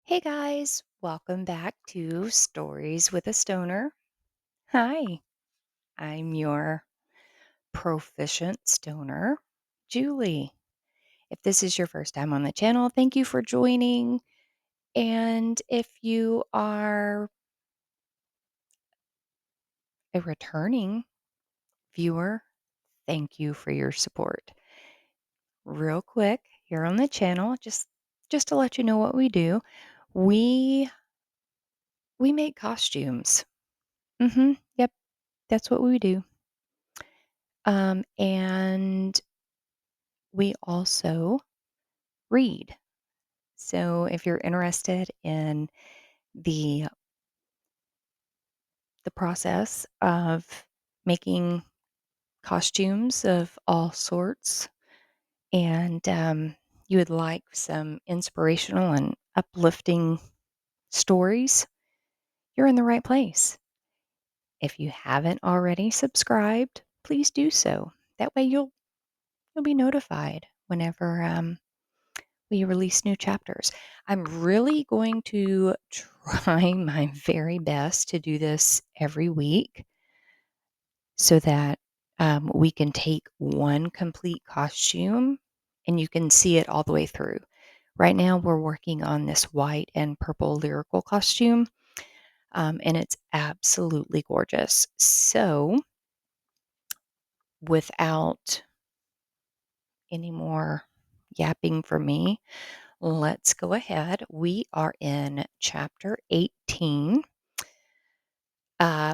Hey guys, welcome back to Stories with a Stoner. Hi, I'm your proficient stoner, Julie. If this is your first time on the channel, thank you for joining. And if you are a returning viewer, thank you for your support. Real quick, here on the channel, just to let you know what we do, we we make costumes. Yep, that's what we do. And we also read. So if you're interested in the the process of making costumes of all sorts, and you would like some inspirational and uplifting stories, you're in the right place. If you haven't already subscribed, please do so. That way you'll be notified whenever we release new chapters. I'm really going to try my very best to do this every week so that we can take one complete costume and you can see it all the way through. Right now, we're working on this white and purple lyrical costume, and it's absolutely gorgeous. So, without any more yapping from me, let's go ahead. We are in chapter 18,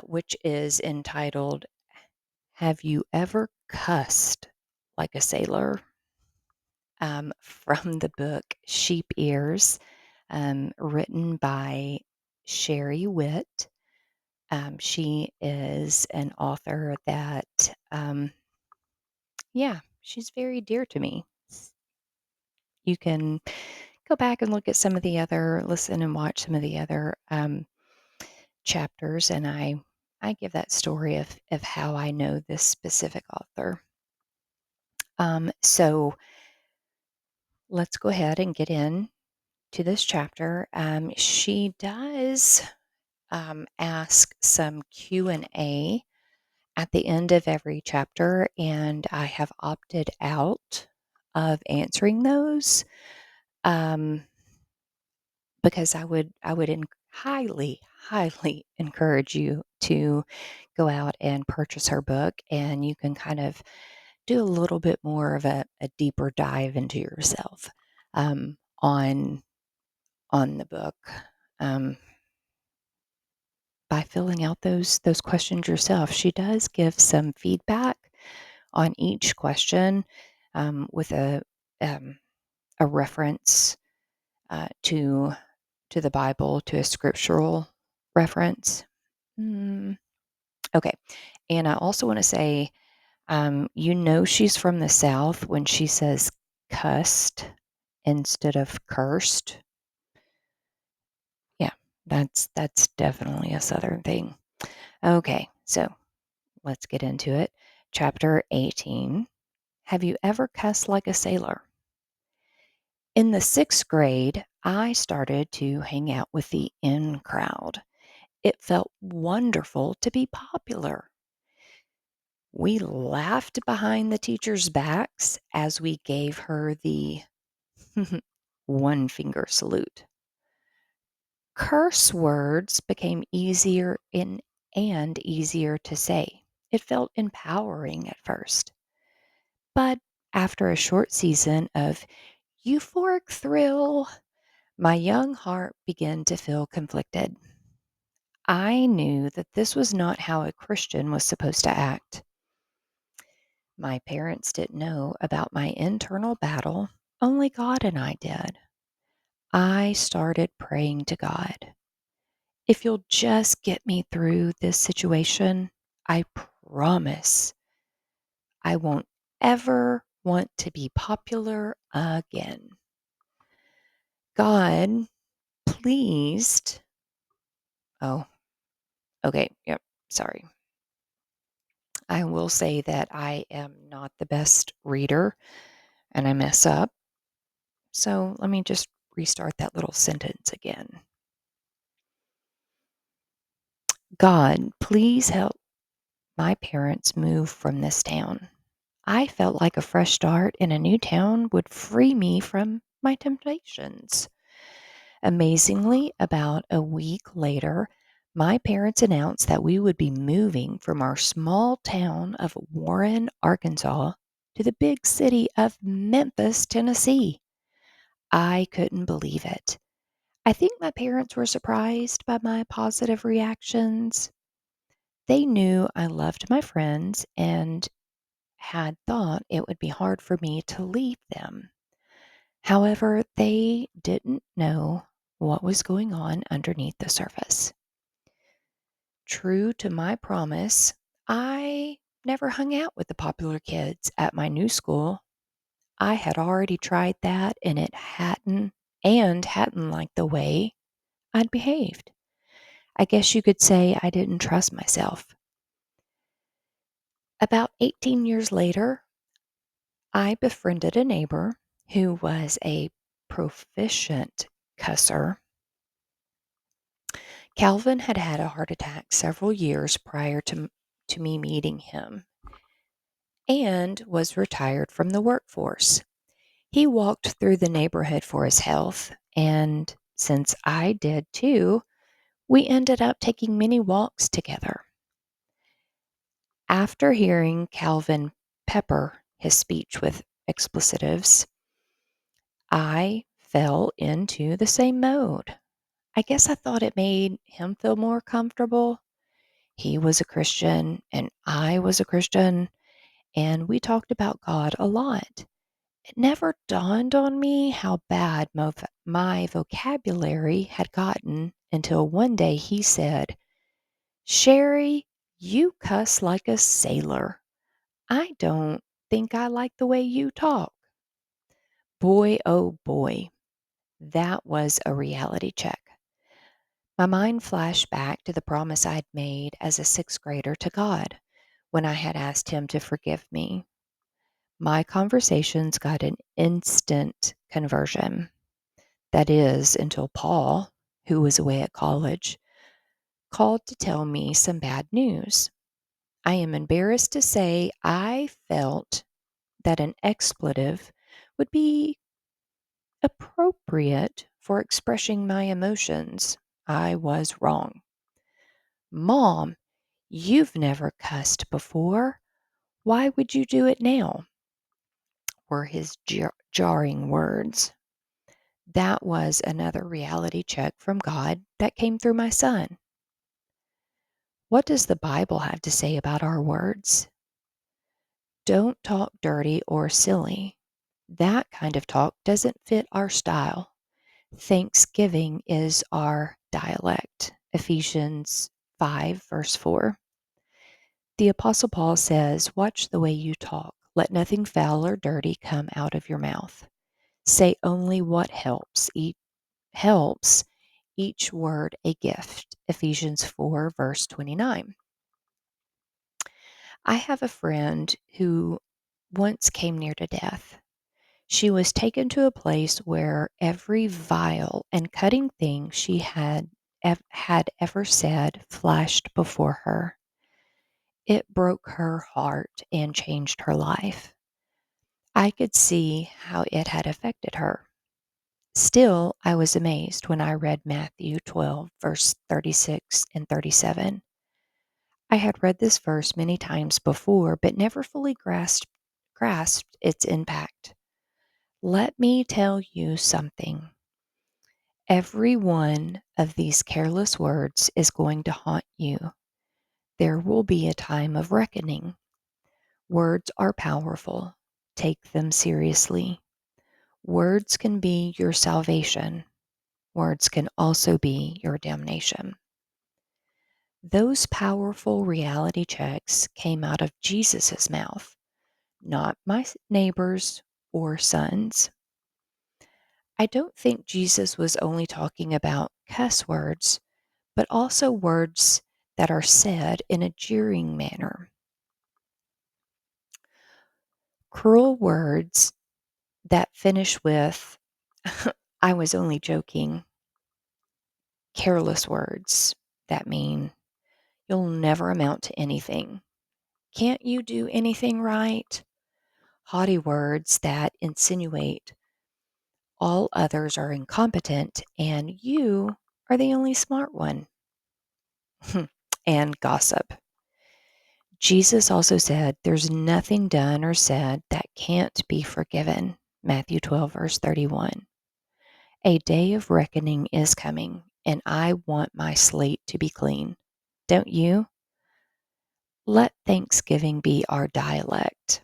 which is entitled, Have You Ever Cussed Like a Sailor? From the book Sheep Ears, written by Sherry Witt. She is an author that, yeah, she's very dear to me. You can go back and look at some of the other, listen and watch some of the other chapters, and I give that story of how I know this specific author. So let's go ahead and get in to this chapter. She does ask some Q&A at the end of every chapter, and I have opted out of answering those. Because I would highly encourage you to go out and purchase her book, and you can kind of do a little bit more of a deeper dive into yourself um, on on the book um, by filling out those questions yourself. She does give some feedback on each question with um, a reference to the Bible, to a scriptural reference. Mm, okay. And I also want to say, she's from the South when she says cussed instead of cursed. Yeah, that's definitely a Southern thing. Okay, so let's get into it. Chapter 18. Have you ever cussed like a sailor? In the 6th grade, I started to hang out with the in crowd. It felt wonderful to be popular. We laughed behind the teachers' backs as we gave her the one finger salute. Curse words became and easier to say. It felt empowering at first. But after a short season of euphoric thrill, my young heart began to feel conflicted. I knew that this was not how a Christian was supposed to act. My parents didn't know about my internal battle, only God and I did. I started praying to God. If you'll just get me through this situation, I promise I won't ever want to be popular again. God pleased. Oh, okay. Yep. Sorry. I will say that I am not the best reader and I mess up. So let me just restart that little sentence again. God, please help my parents move from this town. I felt like a fresh start in a new town would free me from my temptations. Amazingly, about a week later, my parents announced that we would be moving from our small town of Warren, Arkansas, to the big city of Memphis, Tennessee. I couldn't believe it. I think my parents were surprised by my positive reactions. They knew I loved my friends and had thought it would be hard for me to leave them. However, they didn't know what was going on underneath the surface. True to my promise, I never hung out with the popular kids at my new school. I had already tried that and hadn't liked the way I'd behaved. I guess you could say I didn't trust myself. About 18 years later, I befriended a neighbor who was a proficient cusser. Calvin had had a heart attack several years prior to me meeting him and was retired from the workforce. He walked through the neighborhood for his health, and since I did too, we ended up taking many walks together. After hearing Calvin pepper his speech with explicitives, I fell into the same mode. I guess I thought it made him feel more comfortable. He was a Christian and I was a Christian, and we talked about God a lot. It never dawned on me how bad my vocabulary had gotten until one day he said, "Sherry, you cuss like a sailor. I don't think I like the way you talk." Boy, oh boy, that was a reality check. My mind flashed back to the promise I'd made as a sixth grader to God when I had asked Him to forgive me. My conversations got an instant conversion. That is, until Paul, who was away at college, called to tell me some bad news. I am embarrassed to say I felt that an expletive would be appropriate for expressing my emotions. I was wrong. "Mom, you've never cussed before. Why would you do it now?" were his jarring words. That was another reality check from God that came through my son. What does the Bible have to say about our words? Don't talk dirty or silly. That kind of talk doesn't fit our style. Thanksgiving is our dialect. Ephesians 5, verse 4. The Apostle Paul says, "Watch the way you talk. Let nothing foul or dirty come out of your mouth. Say only what helps, each word a gift." Ephesians 4, verse 29. I have a friend who once came near to death. She was taken to a place where every vile and cutting thing she had ever said flashed before her. It broke her heart and changed her life. I could see how it had affected her. Still, I was amazed when I read Matthew 12, verse 36 and 37. I had read this verse many times before, but never fully grasped its impact. Let me tell you something. Every one of these careless words is going to haunt you. There will be a time of reckoning. Words are powerful. Take them seriously. Words can be your salvation. Words can also be your damnation. Those powerful reality checks came out of Jesus' mouth, not my neighbors or sons. I don't think Jesus was only talking about cuss words, but also words that are said in a jeering manner. Cruel words that finish with, I was only joking. Careless words that mean you'll never amount to anything. Can't you do anything right? Haughty words that insinuate all others are incompetent and you are the only smart one. And gossip. Jesus also said, there's nothing done or said that can't be forgiven. Matthew 12, verse 31. A day of reckoning is coming, and I want my slate to be clean. Don't you? Let Thanksgiving be our dialect.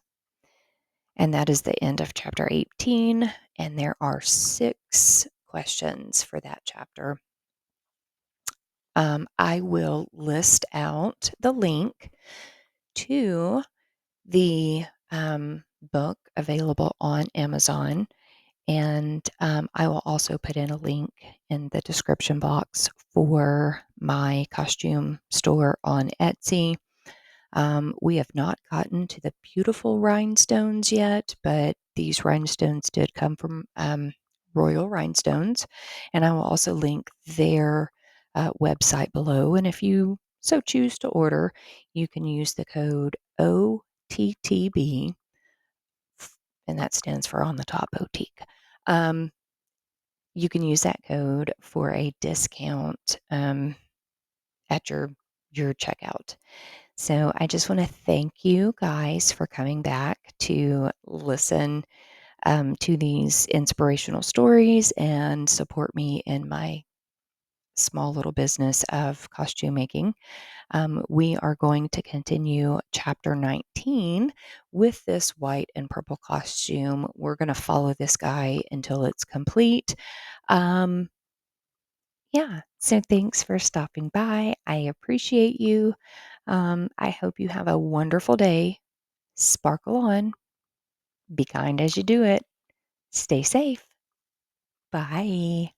And that is the end of chapter 18. And there are 6 questions for that chapter. I will list out the link to the book available on Amazon. And I will also put in a link in the description box for my costume store on Etsy. We have not gotten to the beautiful rhinestones yet, but these rhinestones did come from Royal Rhinestones. And I will also link their website below. And if you so choose to order, you can use the code OTTB, and that stands for on the top boutique. You can use that code for a discount at your checkout. So I just want to thank you guys for coming back to listen to these inspirational stories and support me in my small little business of costume making. We are going to continue chapter 19 with this white and purple costume. We're going to follow this guy until it's complete. Um, yeah, so thanks for stopping by. I appreciate you. I hope you have a wonderful day. Sparkle on. Be kind as you do it. Stay safe. Bye.